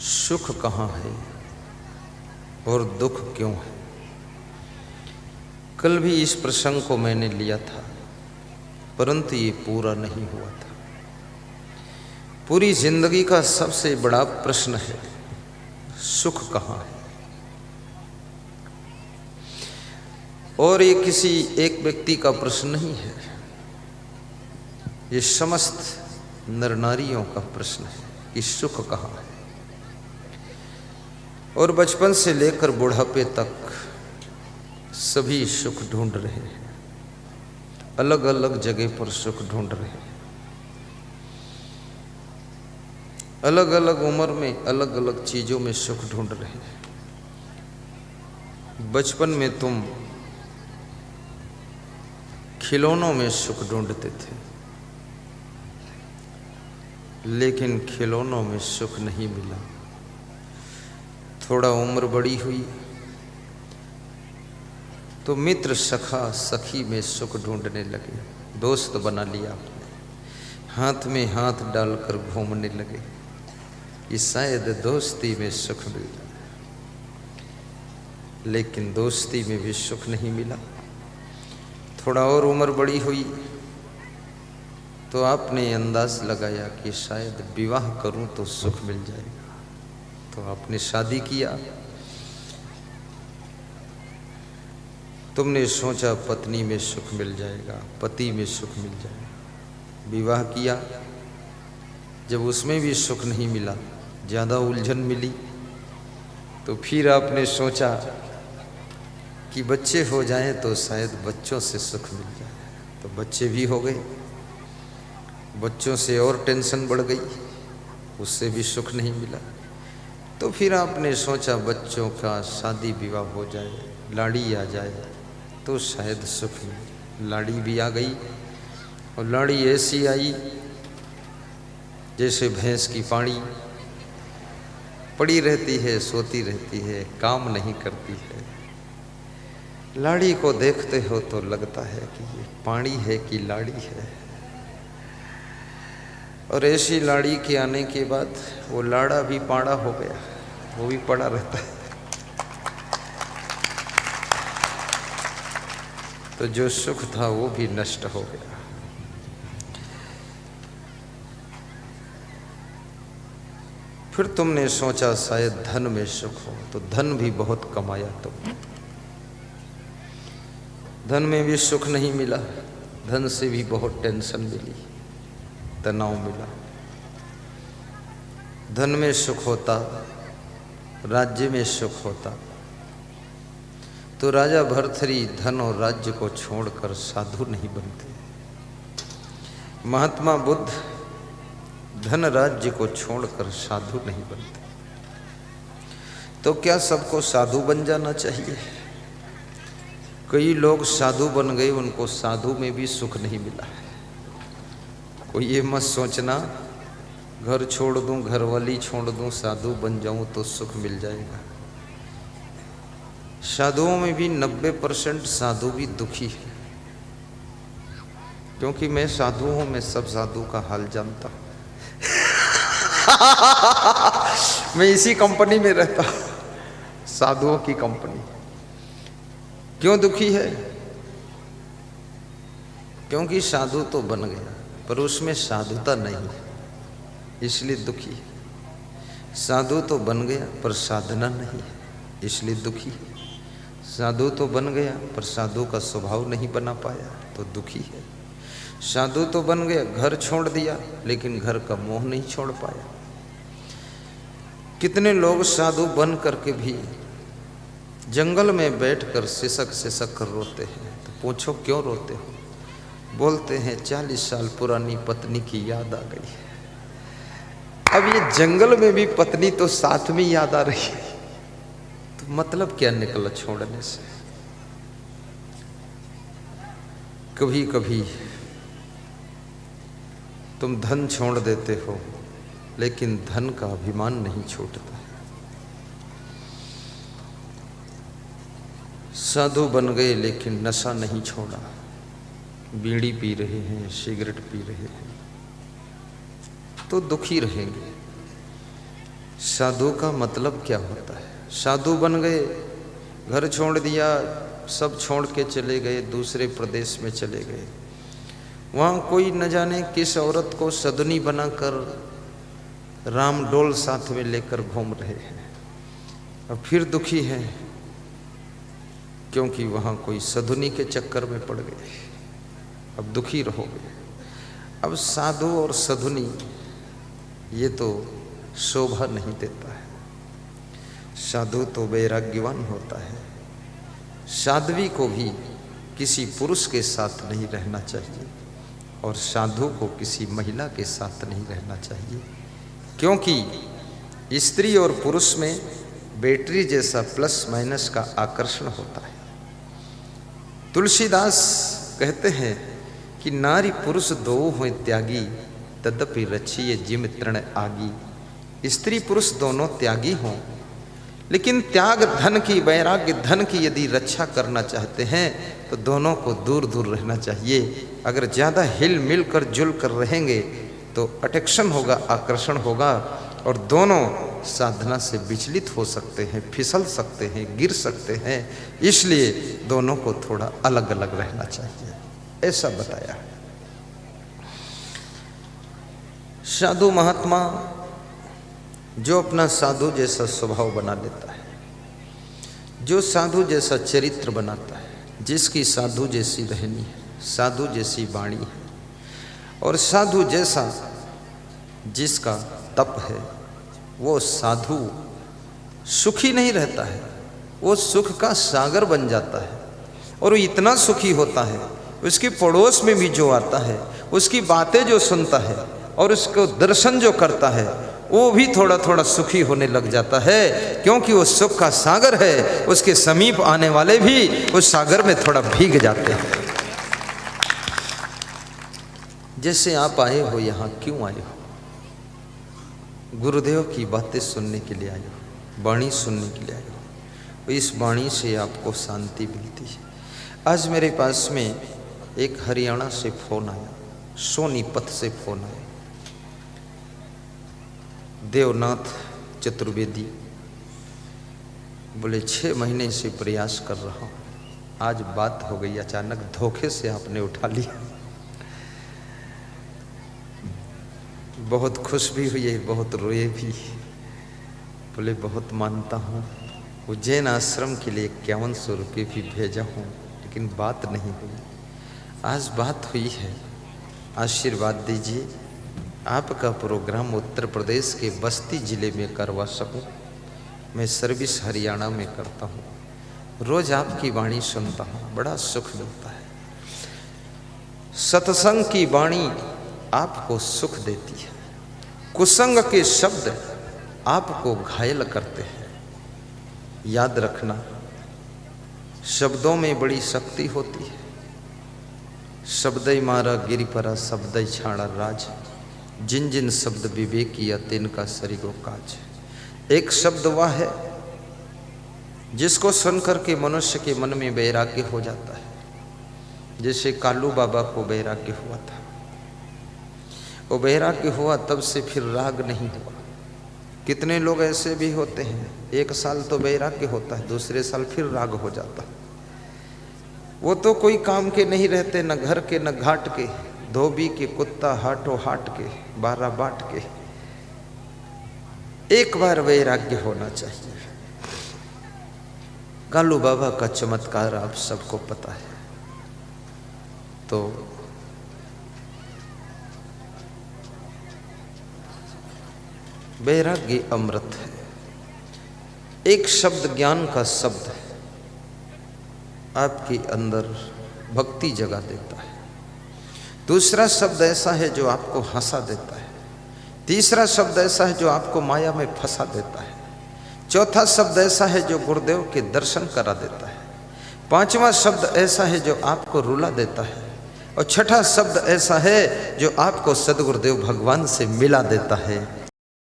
सुख कहाँ है और दुख क्यों है। कल भी इस प्रसंग को मैंने लिया था, परंतु ये पूरा नहीं हुआ था। पूरी जिंदगी का सबसे बड़ा प्रश्न है, सुख कहाँ है। और ये किसी एक व्यक्ति का प्रश्न नहीं है, ये समस्त नर नारियों का प्रश्न है कि सुख कहाँ है। और बचपन से लेकर बुढ़ापे तक सभी सुख ढूंढ रहे हैं, अलग अलग जगह पर सुख ढूंढ रहे हैं। अलग अलग उम्र में अलग अलग चीजों में सुख ढूंढ रहे हैं। बचपन में तुम खिलौनों में सुख ढूंढते थे, लेकिन खिलौनों में सुख नहीं मिला। थोड़ा उम्र बड़ी हुई तो मित्र सखा सखी में सुख ढूंढने लगे, दोस्त बना लिया आपने, हाथ में हाथ डालकर घूमने लगे कि शायद दोस्ती में सुख मिल जाए, लेकिन दोस्ती में भी सुख नहीं मिला। थोड़ा और उम्र बड़ी हुई तो आपने अंदाज लगाया कि शायद विवाह करूं तो सुख मिल जाएगा, तो आपने शादी किया। तुमने सोचा पत्नी में सुख मिल जाएगा, पति में सुख मिल जाएगा, विवाह किया। जब उसमें भी सुख नहीं मिला, ज़्यादा उलझन मिली, तो फिर आपने सोचा कि बच्चे हो जाएं तो शायद बच्चों से सुख मिल जाए, तो बच्चे भी हो गए। बच्चों से और टेंशन बढ़ गई, उससे भी सुख नहीं मिला। तो फिर आपने सोचा बच्चों का शादी विवाह हो जाए, लाड़ी आ जाए तो शायद सुख मिले। लाड़ी भी आ गई, और लाड़ी ऐसी आई जैसे भैंस की पाड़ी, पड़ी रहती है, सोती रहती है, काम नहीं करती है। लाड़ी को देखते हो तो लगता है कि ये पाड़ी है कि लाड़ी है। और ऐसी लाड़ी के आने के बाद वो लाड़ा भी पाड़ा हो गया, वो भी पड़ा रहता है। तो जो सुख था वो भी नष्ट हो गया। फिर तुमने सोचा शायद धन में सुख हो, तो धन भी बहुत कमाया तुमने, धन में भी सुख नहीं मिला। धन से भी बहुत टेंशन मिली, तनाव मिला। धन में सुख होता, राज्य में सुख होता, तो राजा भर्तृहरि धन और राज्य को छोड़कर साधु नहीं बनते। महात्मा बुद्ध धन राज्य को छोड़कर साधु नहीं बनते। तो क्या सबको साधु बन जाना चाहिए? कई लोग साधु बन गए, उनको साधु में भी सुख नहीं मिला। कोई ये मत सोचना घर छोड़ दूं, घरवाली छोड़ दूं, साधु बन जाऊं तो सुख मिल जाएगा। साधुओं में भी 90% साधु भी दुखी है, क्योंकि मैं साधु हूं, मैं सब साधु का हाल जानता हूं। मैं इसी कंपनी में रहता हूं, साधुओं की कंपनी। क्यों दुखी है? क्योंकि साधु तो बन गया पर उसमें साधुता नहीं है, इसलिए दुखी है। साधु तो बन गया पर साधना नहीं है, इसलिए दुखी है। साधु तो बन गया पर साधु का स्वभाव नहीं बना पाया, तो दुखी है। साधु तो बन गया, घर छोड़ दिया, लेकिन घर का मोह नहीं छोड़ पाया। कितने लोग साधु बन करके भी जंगल में बैठकर सिसक सिसक कर रोते हैं। तो पूछो क्यों रोते हो? बोलते हैं 40 साल पुरानी पत्नी की याद आ गई है। अब ये जंगल में भी पत्नी तो साथ में याद आ रही है, तो मतलब क्या निकला छोड़ने से? कभी कभी तुम धन छोड़ देते हो, लेकिन धन का अभिमान नहीं छूटता। साधु बन गए लेकिन नशा नहीं छोड़ा, बीड़ी पी रहे हैं, सिगरेट पी रहे हैं, तो दुखी रहेंगे। साधु का मतलब क्या होता है? साधु बन गए, घर छोड़ दिया, सब छोड़ के चले गए, दूसरे प्रदेश में चले गए, वहाँ कोई न जाने किस औरत को सदनी बनाकर राम डोल साथ में लेकर घूम रहे हैं, अब फिर दुखी हैं क्योंकि वहाँ कोई सदनी के चक्कर में पड़ गए, अब दुखी रहोगे। अब साधु और सधुनी ये तो शोभा नहीं देता है। साधु तो वैराग्यवान होता है। साध्वी को भी किसी पुरुष के साथ नहीं रहना चाहिए और साधु को किसी महिला के साथ नहीं रहना चाहिए, क्योंकि स्त्री और पुरुष में बैटरी जैसा प्लस माइनस का आकर्षण होता है। तुलसीदास कहते हैं कि नारी पुरुष दो हों त्यागी, तदपि रचिए जिम तृण आगी। स्त्री पुरुष दोनों त्यागी हों, लेकिन त्याग धन की, वैराग्य धन की यदि रक्षा करना चाहते हैं तो दोनों को दूर दूर रहना चाहिए। अगर ज़्यादा हिल मिल कर जुल कर रहेंगे तो अट्रैक्शन होगा, आकर्षण होगा और दोनों साधना से विचलित हो सकते हैं, फिसल सकते हैं, गिर सकते हैं। इसलिए दोनों को थोड़ा अलग अलग रहना चाहिए, ऐसा बताया है। साधु महात्मा जो अपना साधु जैसा स्वभाव बना लेता है, जो साधु जैसा चरित्र बनाता है, जिसकी साधु जैसी रहनी है, साधु जैसी वाणी है और साधु जैसा जिसका तप है, वो साधु सुखी नहीं रहता है, वो सुख का सागर बन जाता है। और वो इतना सुखी होता है, उसके पड़ोस में भी जो आता है, उसकी बातें जो सुनता है और उसको दर्शन जो करता है, वो भी थोड़ा थोड़ा सुखी होने लग जाता है, क्योंकि वो सुख का सागर है। उसके समीप आने वाले भी उस सागर में थोड़ा भीग जाते हैं। जैसे आप आए हो यहाँ, क्यों आए हो? गुरुदेव की बातें सुनने के लिए आए हो, वाणी सुनने के लिए आए हो। इस वाणी से आपको शांति मिलती है। आज मेरे पास में एक हरियाणा से फ़ोन आया, सोनीपत से फ़ोन आया, देवनाथ चतुर्वेदी, बोले 6 महीने से प्रयास कर रहा हूँ, आज बात हो गई, अचानक धोखे से आपने उठा लिया। बहुत खुश भी हुए, बहुत रोए भी। बोले बहुत मानता हूँ, उज्जैन आश्रम के लिए 5100 रुपये भी भेजा हूँ, लेकिन बात नहीं हुई। आज बात हुई है, आशीर्वाद दीजिए, आपका प्रोग्राम उत्तर प्रदेश के बस्ती ज़िले में करवा सकूं। मैं सर्विस हरियाणा में करता हूँ, रोज़ आपकी वाणी सुनता हूँ, बड़ा सुख मिलता है। सत्संग की वाणी आपको सुख देती है, कुसंग के शब्द आपको घायल करते हैं। याद रखना, शब्दों में बड़ी शक्ति होती है। शब्दई मारा गिरिपरा शब्दई छाड़ा राज, जिन जिन शब्द विवेकिया तिनका सरिगो काज। एक शब्द वह है जिसको सुनकर के मनुष्य के मन में वैराग्य हो जाता है, जैसे कालू बाबा को वैराग्य हुआ था। वो वैराग्य हुआ, तब से फिर राग नहीं हुआ। कितने लोग ऐसे भी होते हैं, 1 साल तो वैराग्य होता है, दूसरे साल फिर राग हो जाता है। वो तो कोई काम के नहीं रहते, न घर के न घाट के, धोबी के कुत्ता हाटो हाट के 12 बाट के। एक बार वैराग्य होना चाहिए। कालू बाबा का चमत्कार आप सबको पता है। तो वैराग्य अमृत है। एक शब्द ज्ञान का शब्द है, आपके अंदर भक्ति जगा देता है। दूसरा शब्द ऐसा है जो आपको हंसा देता है। तीसरा शब्द ऐसा है जो आपको माया में फंसा देता है। चौथा शब्द ऐसा है जो गुरुदेव के दर्शन करा देता है। 5वां शब्द ऐसा है जो आपको रुला देता है। और 6ठा शब्द ऐसा है जो आपको सदगुरुदेव भगवान से मिला देता है।